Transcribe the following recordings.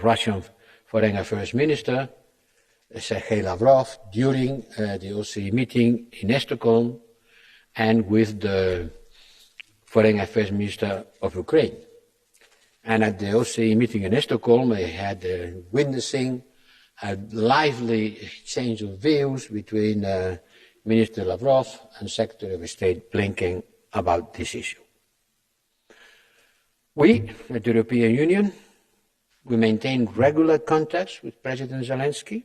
Russian Foreign Affairs Minister, Sergei Lavrov, during the OSCE meeting in Stockholm, and with the Foreign Affairs Minister of Ukraine. And at the OSCE meeting in Stockholm, I had witnessing a lively exchange of views between Minister Lavrov and Secretary of State Blinken about this issue. We, at the European Union, we maintain regular contacts with President Zelensky,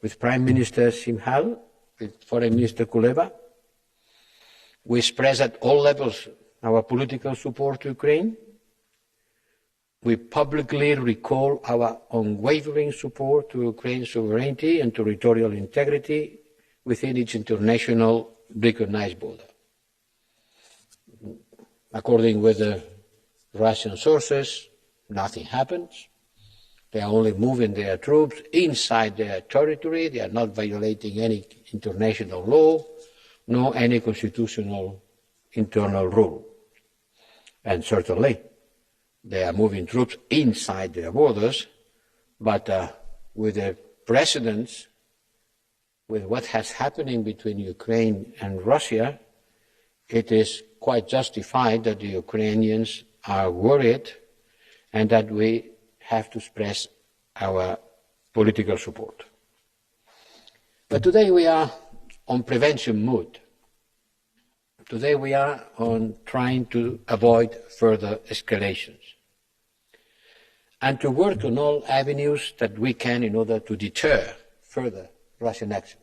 with Prime Minister Shmyhal, with Foreign Minister Kuleba. We express at all levels our political support to Ukraine. We publicly recall our unwavering support to Ukraine's sovereignty and territorial integrity within its international recognized border. According with the Russian sources, nothing happens. They are only moving their troops inside their territory. They are not violating any international law, nor any constitutional internal rule. And certainly, they are moving troops inside their borders, but with the precedents, with what has happening between Ukraine and Russia, it is quite justified that the Ukrainians are worried and that we have to express our political support. But today we are on prevention mode. Today we are on trying to avoid further escalations and to work on all avenues that we can in order to deter further Russian actions.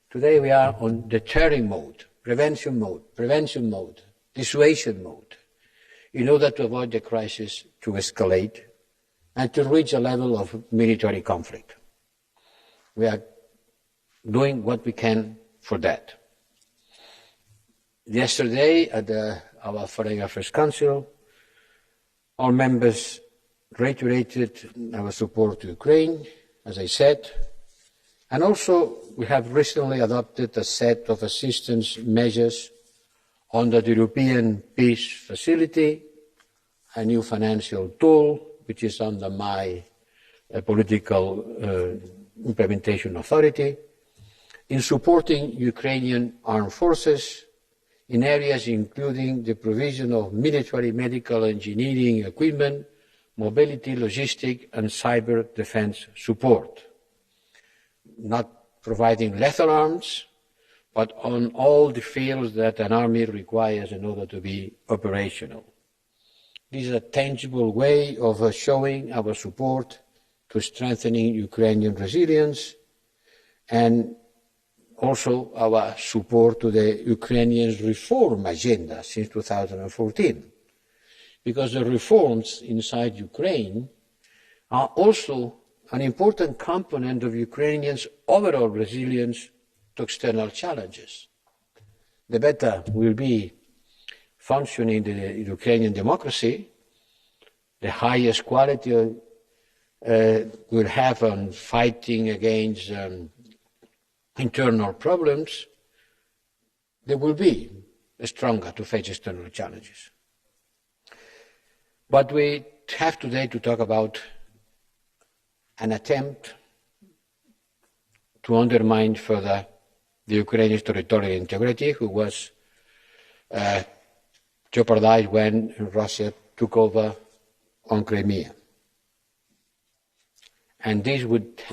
Today we are on deterring mode, prevention mode, dissuasion mode, in order to avoid the crisis to escalate and to reach a level of military conflict. We are doing what we can for that. Yesterday, at our Foreign Affairs Council, all members reiterated our support to Ukraine, as I said, and also we have recently adopted a set of assistance measures under the European Peace Facility, a new financial tool, which is under my political implementation authority, in supporting Ukrainian armed forces in areas including the provision of military medical engineering equipment, mobility, logistic, and cyber defense support. Not providing lethal arms, but on all the fields that an army requires in order to be operational. This is a tangible way of showing our support to strengthening Ukrainian resilience and also our support to the Ukrainian reform agenda since 2014. Because the reforms inside Ukraine are also an important component of Ukrainians' overall resilience to external challenges. The better will be functioning the Ukrainian democracy, the highest quality will have on fighting against internal problems, they will be stronger to face external challenges. But we have today to talk about an attempt to undermine further the Ukrainian territorial integrity, which was jeopardized when Russia took over on Crimea. And this would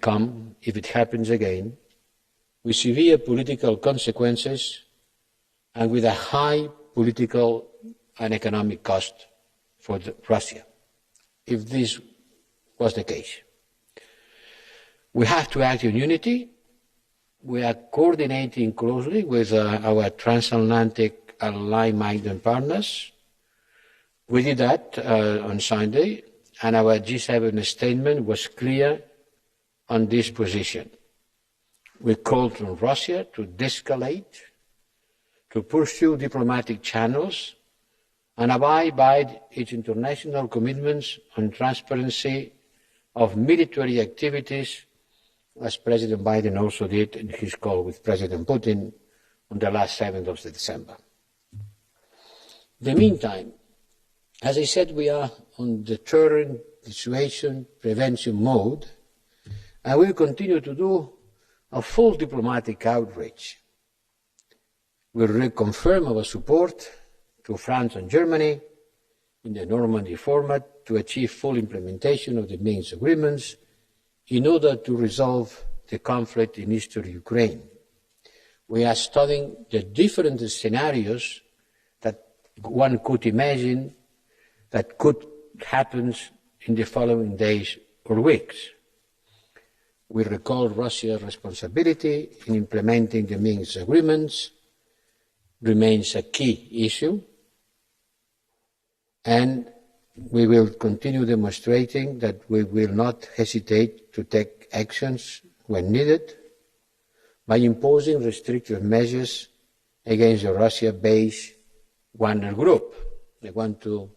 come, if it happens again, with severe political consequences and with a high political and economic cost for Russia, if this was the case. We have to act in unity. We are coordinating closely with our transatlantic and like-minded partners. We did that on Sunday, and our G7 statement was clear on this position. We called on Russia to de-escalate, to pursue diplomatic channels, and abide by its international commitments on transparency of military activities, as President Biden also did in his call with President Putin on the last 7th of December. In the meantime, As I said, we are on the deterrent, dissuasion, prevention mode, and we will continue to do a full diplomatic outreach. We will reconfirm our support to France and Germany in the Normandy format to achieve full implementation of the Minsk agreements in order to resolve the conflict in eastern Ukraine. We are studying the different scenarios that one could imagine that could happen in the following days or weeks. We recall Russia's responsibility in implementing the Minsk agreements remains a key issue, and we will continue demonstrating that we will not hesitate to take actions when needed by imposing restrictive measures against the Russia-based Wagner Group. I want to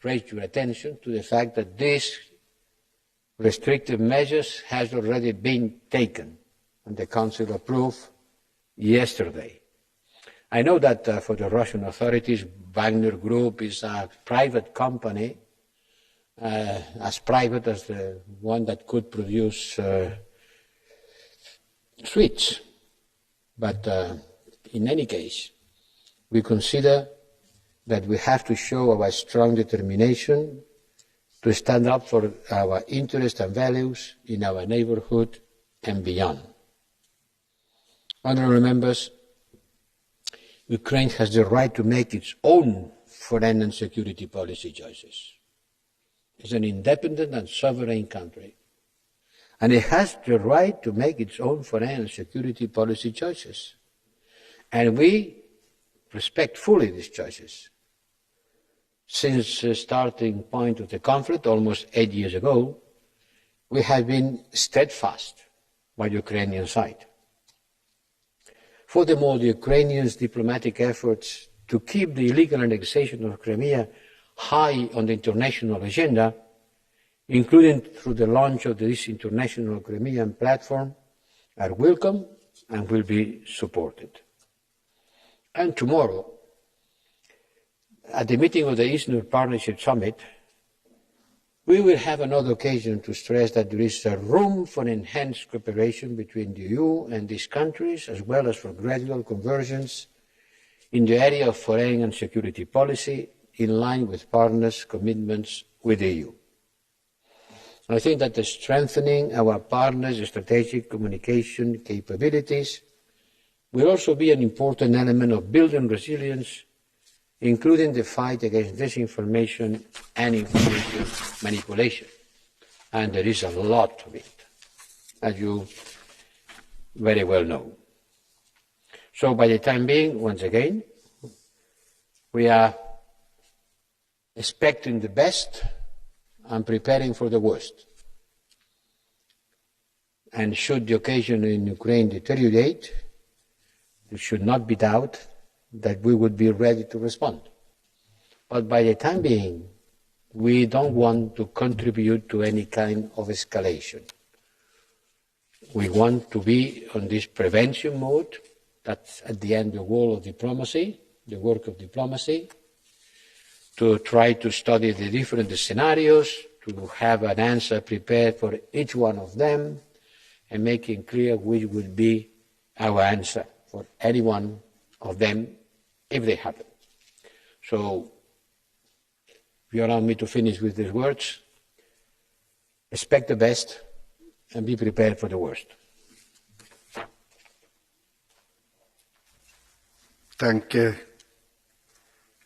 raise your attention to the fact that these restrictive measures have already been taken and the Council approved yesterday. I know that for the Russian authorities, Wagner Group is a private company, as private as the one that could produce sweets. But in any case, we consider that we have to show our strong determination to stand up for our interests and values in our neighborhood and beyond. Honourable members, Ukraine has the right to make its own foreign and security policy choices. It's an independent and sovereign country, and it has the right to make its own foreign and security policy choices. And we respect fully these choices. Since the starting point of the conflict, almost 8 years ago, we have been steadfast by the Ukrainian side. Furthermore, the Ukrainians' diplomatic efforts to keep the illegal annexation of Crimea high on the international agenda, including through the launch of this international Crimean platform, are welcome and will be supported. And tomorrow, at the meeting of the Eastern Partnership Summit, we will have another occasion to stress that there is room for enhanced cooperation between the EU and these countries, as well as for gradual convergence in the area of foreign and security policy, in line with partners' commitments with the EU. I think that strengthening our partners' strategic communication capabilities will also be an important element of building resilience, including the fight against disinformation and information manipulation. And there is a lot of it, as you very well know. So by the time being, once again, we are expecting the best and preparing for the worst. And should the occasion in Ukraine deteriorate, there should not be doubt that we would be ready to respond. But by the time being, we don't want to contribute to any kind of escalation. We want to be on this prevention mode. That's at the end the goal of diplomacy, the work of diplomacy, to try to study the different scenarios, to have an answer prepared for each one of them, and making clear which will be our answer for any one of them if they happen. So, if you allow me to finish with these words, expect the best and be prepared for the worst. Danke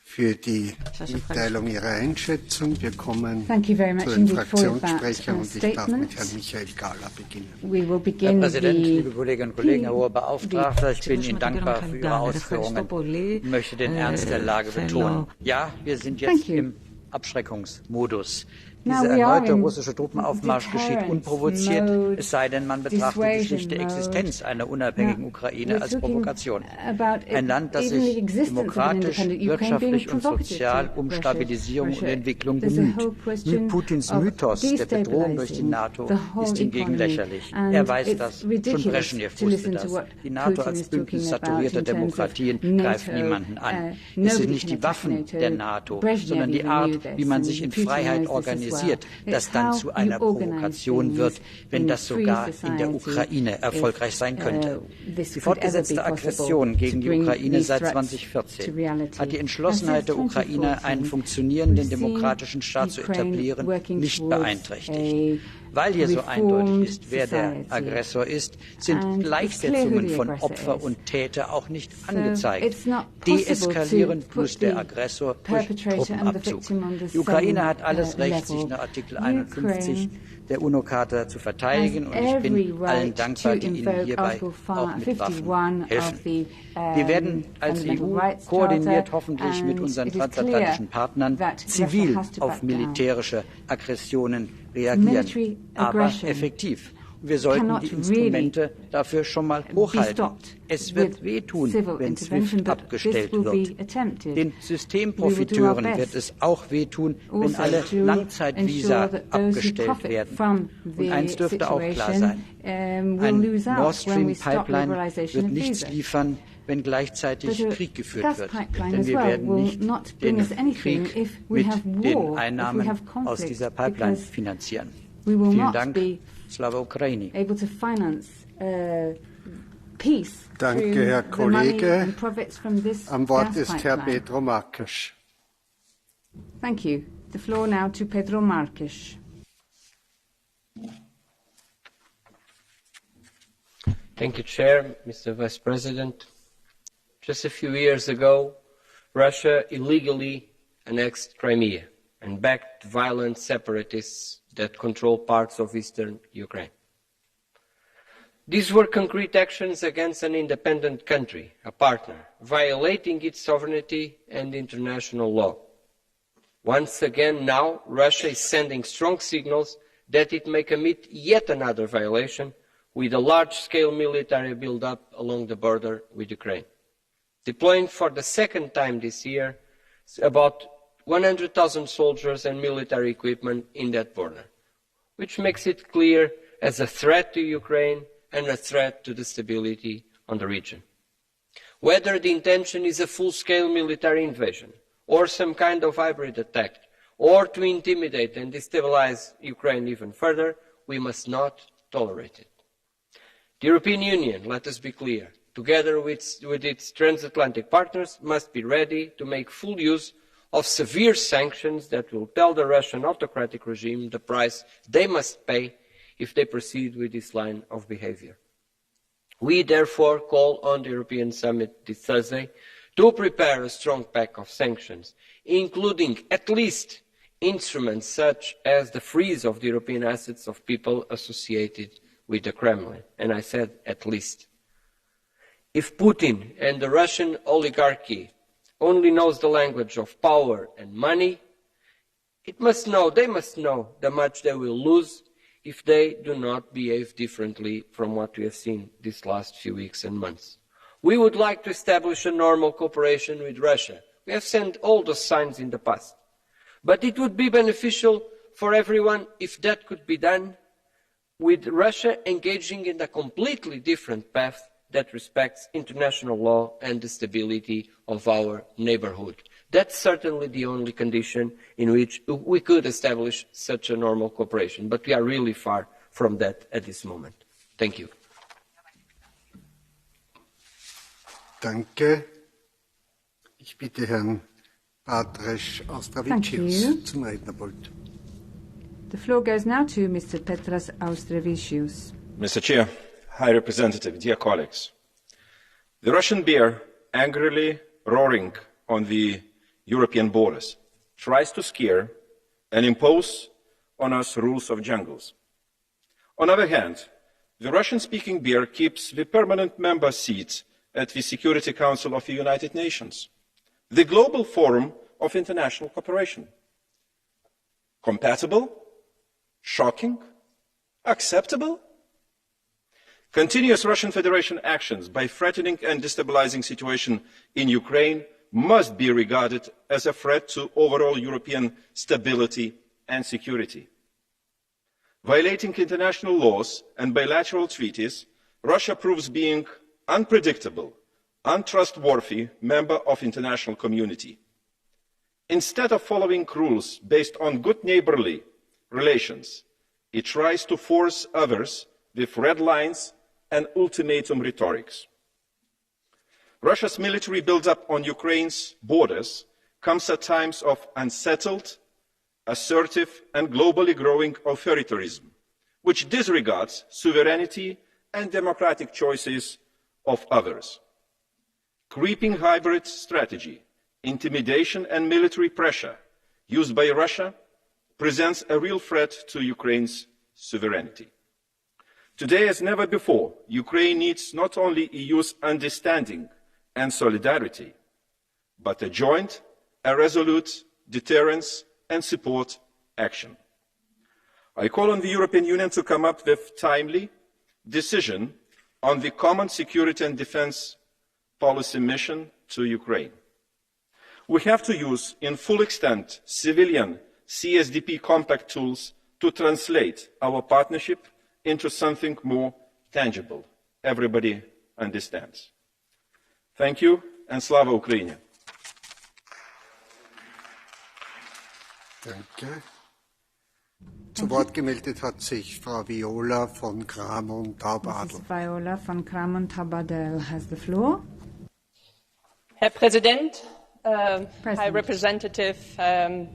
für die Mitteilung Ihrer Einschätzung. Wir kommen zu den Fraktionssprechern und ich darf mit Herrn Michael Gahler beginnen. Herr Präsident, liebe Kolleginnen und Kollegen, Herr Hoher Beauftragter, ich bin Ihnen dankbar für Ihre Ausführungen und möchte den Ernst der Lage betonen. Ja, wir sind jetzt im Abschreckungsmodus. Dieser erneute russische Truppenaufmarsch geschieht unprovoziert, es sei denn, man betrachtet die schlichte Existenz einer unabhängigen Ukraine als Provokation. Ein Land, das sich demokratisch, wirtschaftlich und sozial um Stabilisierung und Entwicklung bemüht. Putins Mythos der Bedrohung durch die NATO ist hingegen lächerlich. Er weiß das, schon Brezhnev wusste das. Die NATO als Bündnis saturierter Demokratien greift niemanden an. Es sind nicht die Waffen der NATO, sondern die Art, wie man sich in Freiheit organisiert, das dann zu einer Provokation wird, wenn das sogar in der Ukraine erfolgreich sein könnte. Die fortgesetzte Aggression gegen die Ukraine seit 2014 hat die Entschlossenheit der Ukraine, einen funktionierenden demokratischen Staat zu etablieren, nicht beeinträchtigt. Weil hier so eindeutig ist, wer der Aggressor ist, sind Gleichsetzungen von Opfer und Täter auch nicht angezeigt. Deeskalieren plus der Aggressor durch Truppenabzug. Die Ukraine hat alles Recht, sich nach Artikel 51 der UNO-Charta zu verteidigen, und ich bin allen dankbar, die Ihnen hierbei auch mit Waffen helfen. Wir werden als EU koordiniert hoffentlich mit unseren transatlantischen Partnern zivil auf militärische Aggressionen reagieren, aber effektiv. Wir sollten die Instrumente dafür schon mal hochhalten. Es wird wehtun, wenn SWIFT abgestellt wird. Den Systemprofiteuren wird es auch wehtun, wenn alle Langzeitvisa abgestellt werden. Und eins dürfte auch klar sein: Ein Nord Stream Pipeline wird nichts liefern, wenn gleichzeitig Krieg geführt wird. Denn wir werden nicht den Krieg mit den Einnahmen aus dieser Pipeline finanzieren. Vielen Dank. Slava Ukraini. Danke, Herr Kollege. Am Wort ist Herr Pedro Marques. Thank you. The floor now to Pedro Marques. Thank you, Chair, Mr. Vice President. Just a few years ago, Russia illegally annexed Crimea and backed violent separatists that control parts of eastern Ukraine. These were concrete actions against an independent country, a partner, violating its sovereignty and international law. Once again now, Russia is sending strong signals that it may commit yet another violation with a large-scale military build-up along the border with Ukraine, deploying for the second time this year about 100,000 soldiers and military equipment in that border, which makes it clear as a threat to Ukraine and a threat to the stability on the region. Whether the intention is a full-scale military invasion or some kind of hybrid attack, or to intimidate and destabilize Ukraine even further, we must not tolerate it. The European Union, let us be clear, together with its transatlantic partners, must be ready to make full use of severe sanctions that will tell the Russian autocratic regime the price they must pay if they proceed with this line of behavior. We therefore call on the European Summit this Thursday to prepare a strong pack of sanctions, including at least instruments such as the freeze of the European assets of people associated with the Kremlin. And I said at least. If Putin and the Russian oligarchy only knows the language of power and money, they must know how much they will lose if they do not behave differently from what we have seen these last few weeks and months. We would like to establish a normal cooperation with Russia. We have sent all those signs in the past. But it would be beneficial for everyone if that could be done with Russia engaging in a completely different path that respects international law and the stability of our neighbourhood. That's certainly the only condition in which we could establish such a normal cooperation, but we are really far from that at this moment. Thank you. Danke. Ich bitte Herrn Patras Austrevicius zum Rednerpult. The floor goes now to Mr. Petras Austrevicius. Mr. Chair, High Representative, dear colleagues, the Russian bear, angrily roaring on the European borders, tries to scare and impose on us rules of jungles. On the other hand, the Russian-speaking bear keeps the permanent member seats at the Security Council of the United Nations, the global forum of international cooperation. Compatible? Shocking? Acceptable? Continuous Russian Federation actions by threatening and destabilizing situation in Ukraine must be regarded as a threat to overall European stability and security. Violating international laws and bilateral treaties, Russia proves being unpredictable, untrustworthy member of international community. Instead of following rules based on good neighborly relations, it tries to force others with red lines and ultimatum rhetorics. Russia's military build-up on Ukraine's borders comes at times of unsettled, assertive and globally growing authoritarianism, which disregards sovereignty and democratic choices of others. Creeping hybrid strategy, intimidation and military pressure used by Russia presents a real threat to Ukraine's sovereignty. Today, as never before, Ukraine needs not only the EU's understanding and solidarity, but a joint, a resolute deterrence and support action. I call on the European Union to come up with timely decision on the common security and defence policy mission to Ukraine. We have to use in full extent civilian CSDP compact tools to translate our partnership into something more tangible. Everybody understands. Thank you, and Slava Ukraini. Danke. Zu Wort gemeldet hat sich Frau Viola von Kramon-Taubadel. Mrs. Viola von Kramon-Taubadel has the floor. Herr Präsident, High Representative,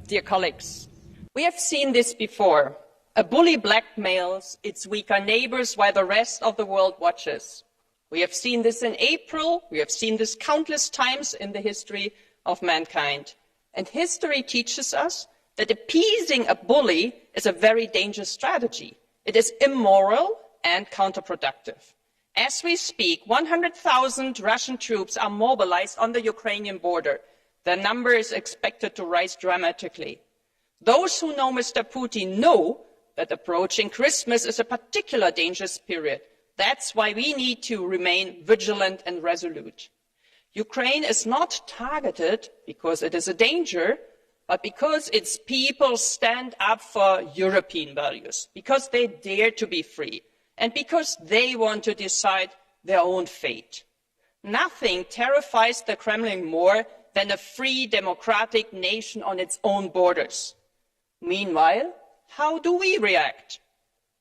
dear colleagues, we have seen this before. A bully blackmails its weaker neighbors while the rest of the world watches. We have seen this in April. We have seen this countless times in the history of mankind. And history teaches us that appeasing a bully is a very dangerous strategy. It is immoral and counterproductive. As we speak, 100,000 Russian troops are mobilized on the Ukrainian border. The number is expected to rise dramatically. Those who know Mr. Putin know that approaching Christmas is a particularly dangerous period. That's why we need to remain vigilant and resolute. Ukraine is not targeted because it is a danger, but because its people stand up for European values, because they dare to be free, and because they want to decide their own fate. Nothing terrifies the Kremlin more than a free democratic nation on its own borders. Meanwhile, how do we react?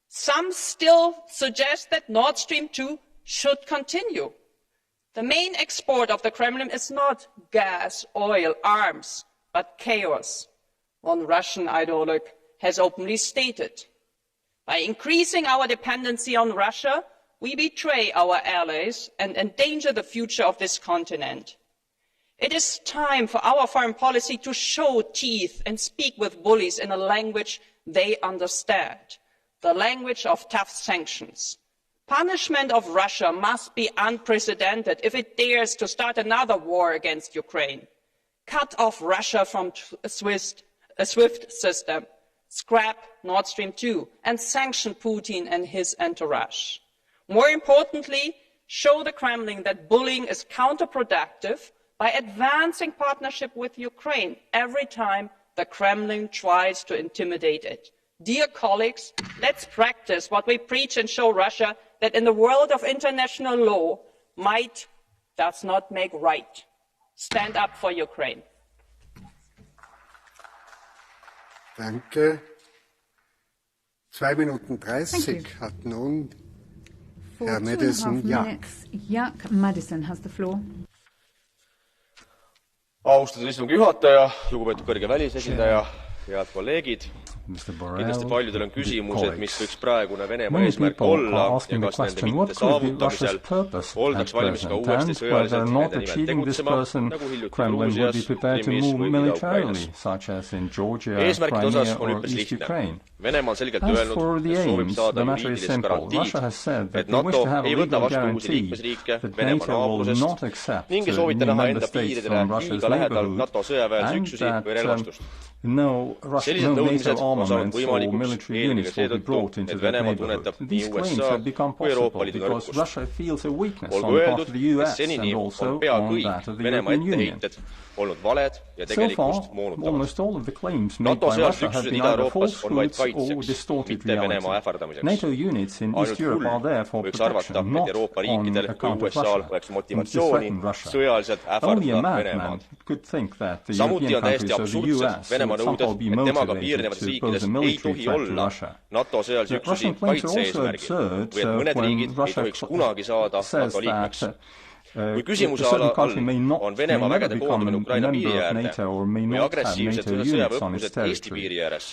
Some still suggest that Nord Stream 2 should continue. The main export of the Kremlin is not gas, oil, arms, but chaos. One Russian ideologue has openly stated. By increasing our dependency on Russia, we betray our allies and endanger the future of this continent. It is time for our foreign policy to show teeth and speak with bullies in a language they understand, the language of tough sanctions. Punishment of Russia must be unprecedented if it dares to start another war against Ukraine. Cut off Russia from a SWIFT system, scrap Nord Stream 2, and sanction Putin and his entourage. More importantly, show the Kremlin that bullying is counterproductive by advancing partnership with Ukraine every time the Kremlin tries to intimidate it. Dear colleagues, let's practice what we preach and show Russia that in the world of international law, might does not make right. Stand up for Ukraine. Danke. 2 Minuten 30 hat nun Herr Madison. Jaak Madison has the floor. Austatud istungi juhataja, lugupeetud kõrge välisesindaja, head kolleegid. Kindlasti paljudel on küsimused, mis võiks praegune Venemaa eesmärk olla ja kas nende mitte saavutamisel oldaks valmis ka uuesti sõjaliselt nende nimel tegutsema, nagu hiljuti Gruusias, Krimmis või Moldovas. Eesmärkide osas on üpris lihtne. Venemaa on selgelt öelnud, et soovib saada juriidilist garantiid, et NATO ei võta vastu uusi liikmesriike Venemaa naabruses ning ei soovita näha enda piiridele liiga lähedal NATO sõjaväelisüksusi või relvastust. sellised nõudmised on saanud võimalikuks eelkõige seetõttu, et Venemaa tunnetab nii USA kui Euroopa Liidu nõrkust. Olgu öeldud, et senini on pea kõik Venemaa etteheited olnud valed ja tegelikkust moonutavad. NATO sõjalised üksused Ida-Euroopas on vaid kaitseks, mitte Venemaa ähvardamiseks. Ainult hull võiks arvata, et Euroopa riikidel kui USA-l oleks motivatsiooni sõjaliselt ähvardada Venemaad. Samuti on täiesti absurdsed Venemaa nõuded, et temaga piirnevates riikides ei tohi olla NATO sõjalisi üksusi kaitse-eesmärgil või et mõned riigid ei tohiks kunagi saada NATO liikmeks. Kui küsimuse all on Venemaa vägede koondamine Ukraina piiri äärde või agressiivsed sõjaväeõppused Eesti piiri ääres,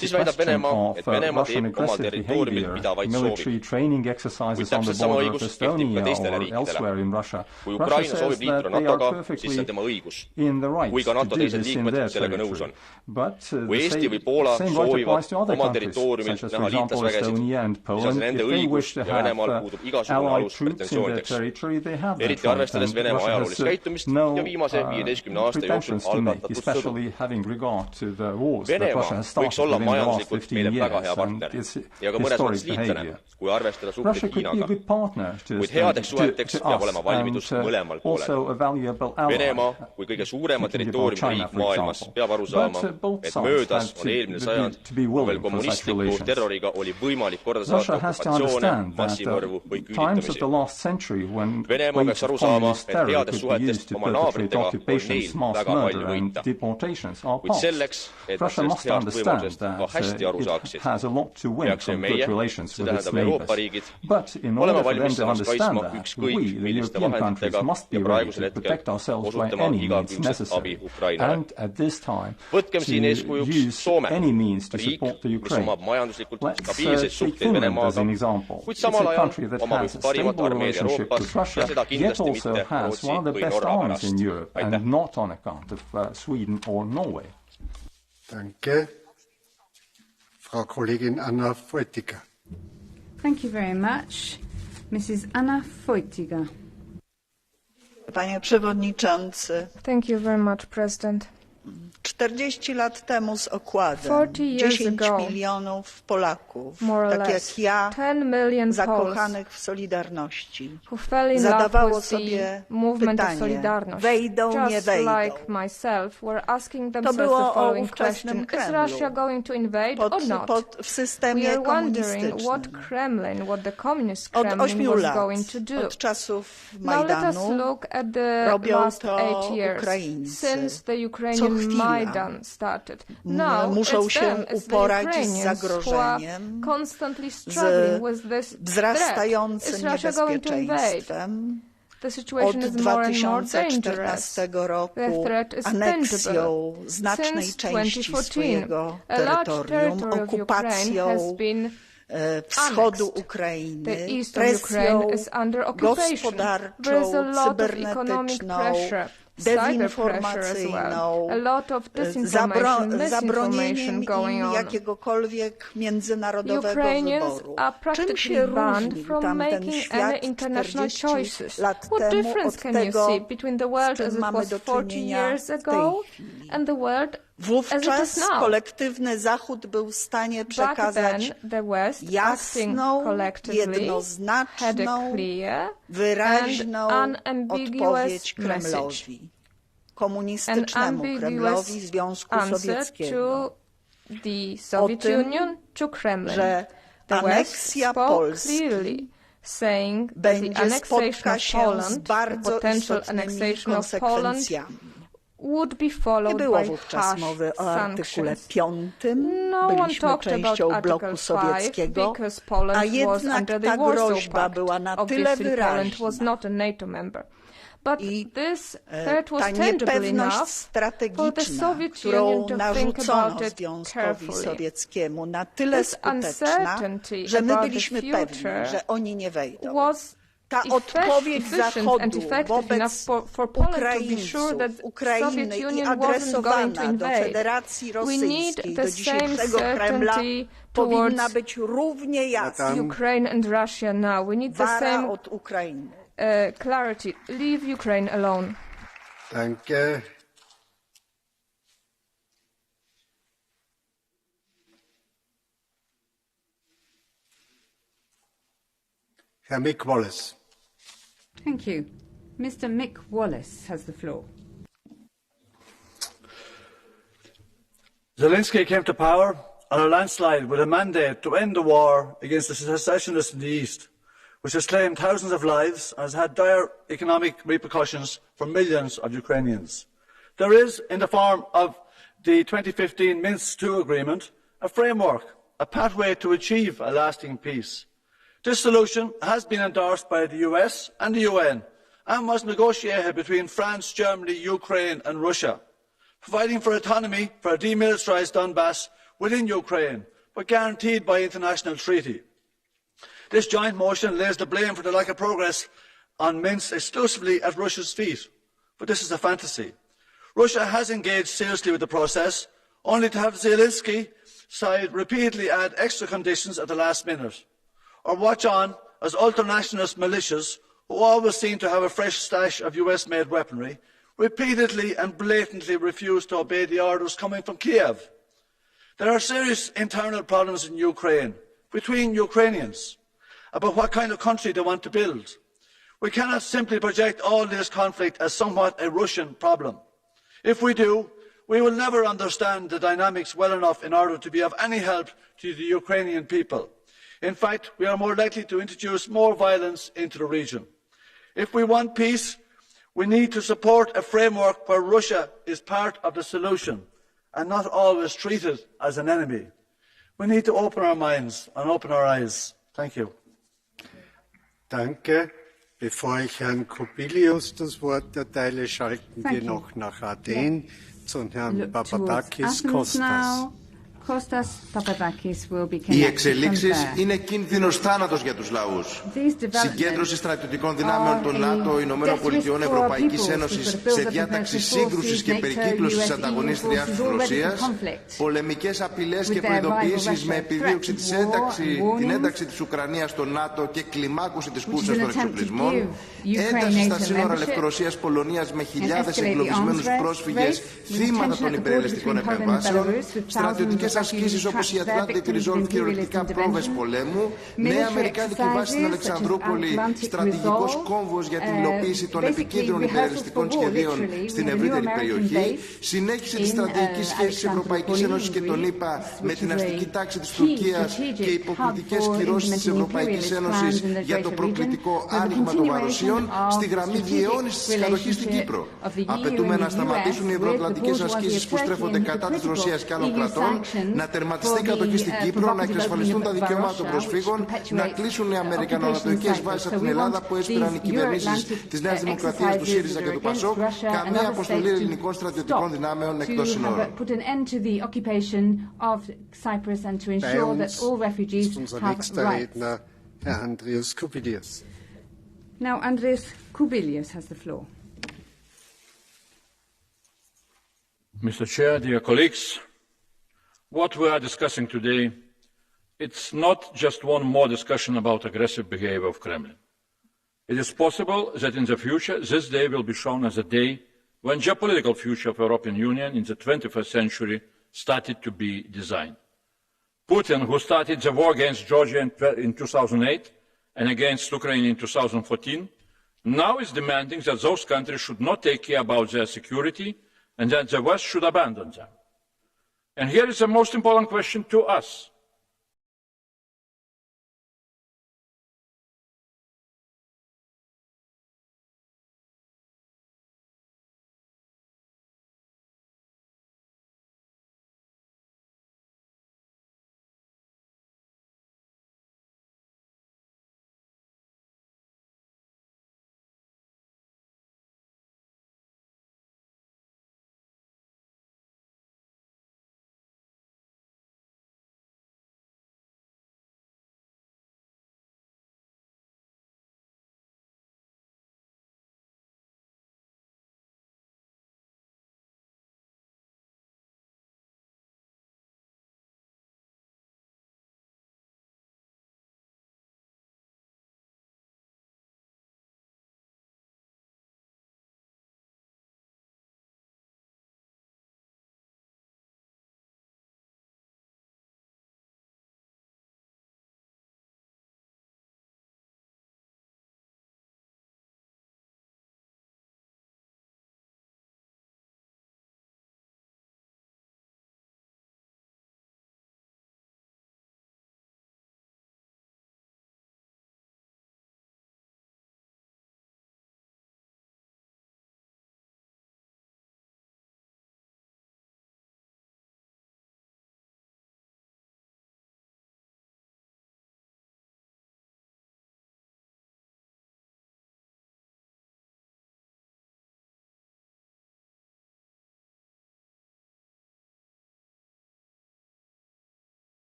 siis väidab Venemaa, et Venemaa teeb oma territooriumil mida vaid soovib. Kuid täpselt sama õigus kehtib ka teistele riikidele. Kui Ukraina soovib liituda NATO-ga, siis see on tema õigus. Kui ka NATO teised liikmed sellega nõus on. Kui Eesti või Poola soovivad oma territooriumil näha liitlasvägesid, siis on nende õigus ja Venemaal puudub igasugune alus pretensioonideks. Eriti arvestades Venemaa ajaloolist käitumist ja viimase 15 aasta jooksul algatatud sõdu. Venemaa võiks olla majanduslikult meile väga hea partner ja ka mõnes mõttes liitlane, kui arvestada suhteid Hiinaga. Kuid headeks suheteks peab olema valmidus mõlemal poolel. Venemaa kui kõige suurema territooriumi riik maailmas peab aru saama, et möödas on eelmine sajand, kui veel kommunistliku terroriga oli võimalik korda saata okupatsioone, massimõrvu või küüditamisi. Venemaa peaks aru saama, et headest suhetest oma naabritega on neil väga palju võita. Kuid selleks, et nad sellest heast võimalusest ka hästi aru saaksid, peaksime meie, see tähendab Euroopa riigid, olema valmis samas kaitsma ükskõik milliste vahenditega ja praegusel hetkel osutama igakülgset abi Ukrainale. Võtkem siin eeskujuks Soome, riik, mis omab majanduslikult stabiilseid suhteid Venemaaga, kuid samal ajal omab üks parimat armeed Euroopas ja seda kindlasti mitte Rootsi või Norra pärast. Aitäh! Danke. Frau Kollegin Anna Fotyga. Thank you very much. Mrs. Anna Fotyga. Panie Przewodniczący. Thank you very much, President. 40 lat temu z okładem 10 milionów Polaków, tak jak ja, zakochanych w Solidarności, zadawało sobie pytanie, wejdą, nie wejdą. To było o ówczesnym Kremlu, w systemie komunistycznym. Od 8 lat, od czasów Majdanu, robią to Ukraińcy. Co chwila muszą się uporać z zagrożeniem, z wzrastającym niebezpieczeństwem. Od 2014 roku aneksją znacznej części swojego terytorium, okupacją wschodu Ukrainy, presją gospodarczą, cybernetyczną, dezinformacyjną, zabronieniem im jakiegokolwiek międzynarodowego wyboru. Czym się różni tamten świat 40 lat temu od tego, z czym mamy do czynienia w tej chwili? Wówczas kolektywny Zachód był w stanie przekazać jasną, jednoznaczną, wyraźną odpowiedź Kremlowi, komunistycznemu Kremlowi Związku Sowieckiego, o tym, że aneksja Polski będzie spotkać się z bardzo istotnymi konsekwencjami. Nie było wówczas mowy o artykule 5, byliśmy częścią bloku sowieckiego, a jednak ta groźba była na tyle wyraźna. I ta niepewność strategiczna, którą narzucono Związkowi Sowieckiemu, na tyle skuteczna, że my byliśmy pewni, że oni nie wejdą. Ta odpowiedź Zachodu wobec Ukrainy i adresowana do Federacji Rosyjskiej, do dzisiejszego Kremla, powinna być równie jasna. Wara od Ukrainy. Clarity. Leave Ukraine alone. Danke. Herr Mick Wallace. Thank you. Mr. Mick Wallace has the floor. Zelensky came to power on a landslide with a mandate to end the war against the secessionists in the east, which has claimed thousands of lives and has had dire economic repercussions for millions of Ukrainians. There is, in the form of the 2015 Minsk II agreement, a framework, a pathway to achieve a lasting peace. This solution has been endorsed by the US and the UN and was negotiated between France, Germany, Ukraine and Russia, providing for autonomy for a demilitarised Donbass within Ukraine, but guaranteed by international treaty. This joint motion lays the blame for the lack of progress on Minsk exclusively at Russia's feet, but this is a fantasy. Russia has engaged seriously with the process, only to have Zelensky side repeatedly add extra conditions at the last minute, or watch on as ultranationalist militias, who always seem to have a fresh stash of US-made weaponry, repeatedly and blatantly refuse to obey the orders coming from Kiev. There are serious internal problems in Ukraine, between Ukrainians, about what kind of country they want to build. We cannot simply project all this conflict as somewhat a Russian problem. If we do, we will never understand the dynamics well enough in order to be of any help to the Ukrainian people. In fact, we are more likely to introduce more violence into the region. If we want peace, we need to support a framework where Russia is part of the solution and not always treated as an enemy. We need to open our minds and open our eyes. Thank you. Danke. Bevor ich Herrn Kubilius das Wort erteile, schalten wir noch nach Athen zu Herrn Papadakis Kostas. Οι εξελίξεις είναι κίνδυνος θάνατος για τους λαούς. Συγκέντρωση στρατιωτικών δυνάμεων των ΝΑΤΟ, Ηνωμένων Πολιτειών, Ευρωπαϊκής Ένωσης σε διάταξη σύγκρουσης και περικύκλωσης ανταγωνίστριας της Ρωσίας, πολεμικές απειλές και προειδοποιήσεις με επιδίωξη την ένταξη της Ουκρανίας στο ΝΑΤΟ και κλιμάκωση της κούρσας των εξοπλισμών, ένταση στα σύνορα Λευκορωσίας-Πολωνίας με χιλιάδες εγκλωβισμένους πρόσφυγες, θύματα των υπερελιστικών επεμβάσεων, στρατιωτικές ασκήσεις όπως η Atlantic Resolve κυριολεκτικά πρόβες πολέμου, νέα αμερικάνικη βάση στην Αλεξανδρούπολη, στρατηγικός κόμβος για την υλοποίηση των επικίνδυνων υπερελιστικών σχεδίων στην ευρύτερη περιοχή, συνέχιση της στρατηγικής σχέσης της Ευρωπαϊκής Ένωσης και των ΗΠΑ με την αστική τάξη της Τουρκίας και υποκριτικές κυρώσεις της Ευρωπαϊκής Ένωσης για το προκλητικό άνοιγμα των βαροσίων στη γραμμή διαιώνισης της κατοχής στην Κύπρο. Απαιτούμε να σταματήσουν οι ευρωατλαντικές ασκήσεις που στρέφονται κατά της Ρωσίας και άλλων κρατών, να τερματιστεί η κατοχή στην Κύπρο, να εξασφαλιστούν τα δικαιώματα των προσφύγων, να κλείσουν οι αμερικανοανατολικές βάσεις από την Ελλάδα που έσπηραν οι κυβερνήσεις της Νέας Δημοκρατίας, του ΣΥΡΙΖΑ και του ΠΑΣΟΚ, καμία αποστολή ελληνικών στρατιωτικών δυνάμεων εκτός συνόρων. Now, Andreas Kubilius has the floor. Mr. Chair, dear colleagues, what we are discussing today, it's not just one more discussion about aggressive behavior of Kremlin. It is possible that in the future, this day will be shown as a day when geopolitical future of the European Union in the 21st century started to be designed. Putin, who started the war against Georgia in 2008 and against Ukraine in 2014, now is demanding that those countries should not take care about their security and that the West should abandon them. And here is the most important question to us.